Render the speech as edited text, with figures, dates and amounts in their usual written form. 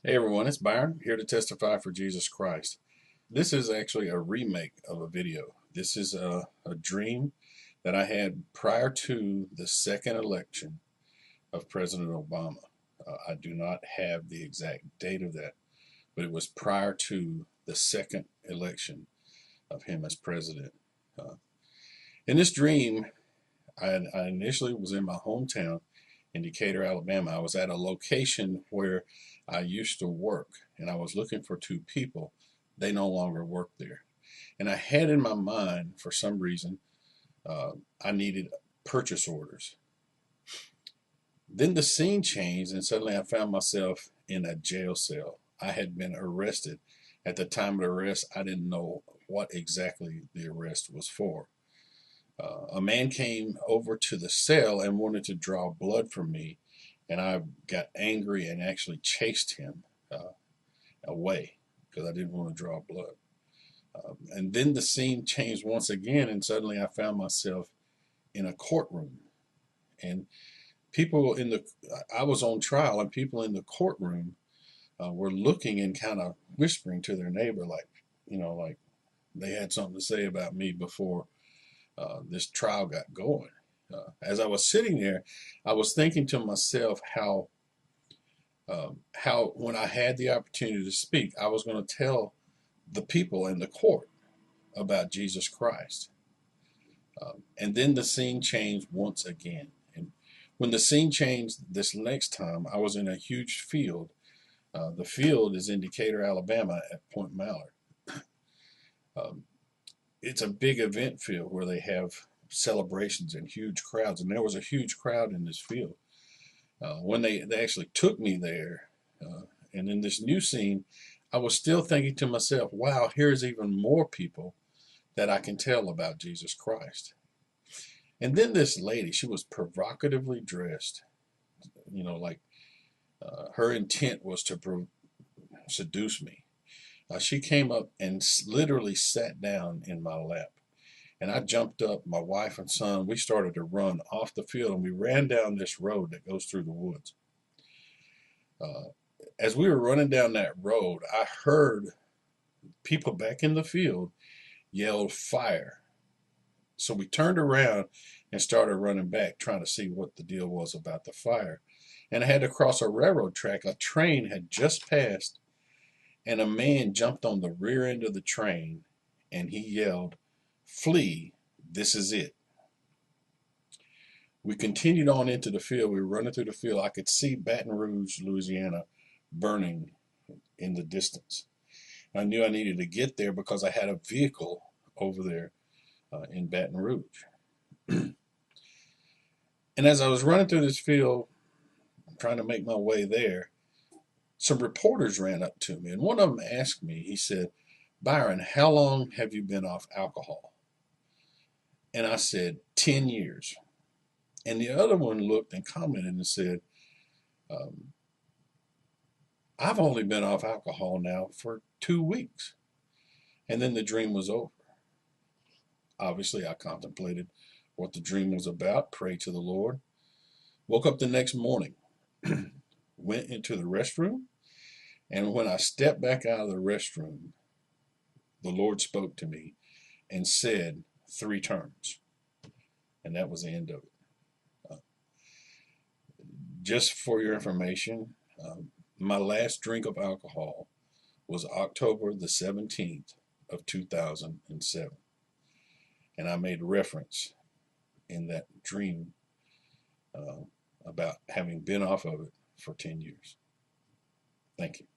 Hey everyone, it's Byron here to testify for Jesus Christ. This is actually a remake of a video. This is a dream that I had prior to the second election of President Obama. I do not have the exact date of that, but it was prior to the second election of him as president. Uh, in this dream, I initially was in my hometown in Decatur, Alabama. I was at a location where I used to work, and I was looking for two people. They no longer work there. And I had in my mind, for some reason, I needed purchase orders. Then the scene changed, and suddenly I found myself in a jail cell. I had been arrested. At the time of the arrest, I didn't know what exactly the arrest was for. A man came over to the cell and wanted to draw blood from me, and I got angry and actually chased him away because I didn't want to draw blood. And then the scene changed once again, and suddenly I found myself in a courtroom. And I was on trial, and people in the courtroom were looking and kind of whispering to their neighbor, like they had something to say about me before this trial got going. As I was sitting there, I was thinking to myself how when I had the opportunity to speak, I was going to tell the people in the court about Jesus Christ. And then the scene changed once again. And when the scene changed this next time, I was in a huge field. The field is in Decatur, Alabama at Point Mallard. It's a big event field where they have celebrations and huge crowds, and there was a huge crowd in this field. When they actually took me there, and in this new scene, I was still thinking to myself, wow, here's even more people that I can tell about Jesus Christ. And then this lady, she was provocatively dressed, like her intent was to seduce me. She came up and literally sat down in my lap. And I jumped up, my wife and son, we started to run off the field, and we ran down this road that goes through the woods. As we were running down that road, I heard people back in the field yelled, "Fire." So we turned around and started running back, trying to see what the deal was about the fire. And I had to cross a railroad track. A train had just passed, and a man jumped on the rear end of the train, and he yelled, "Flee, this is it." We continued on into the field. We were running through the field. I could see Baton Rouge, Louisiana, burning in the distance. I knew I needed to get there because I had a vehicle over there in Baton Rouge. And as I was running through this field, trying to make my way there, some reporters ran up to me, and one of them asked me, he said, "Byron, how long have you been off alcohol?" And I said, 10 years. And the other one looked and commented and said, "I've only been off alcohol now for 2 weeks." And then the dream was over. Obviously, I contemplated what the dream was about, prayed to the Lord, woke up the next morning, went into the restroom, and when I stepped back out of the restroom, the Lord spoke to me and said 3 terms. And that was the end of it. Just for your information, my last drink of alcohol was October the 17th of 2007. And I made reference in that dream about having been off of it for 10 years. Thank you.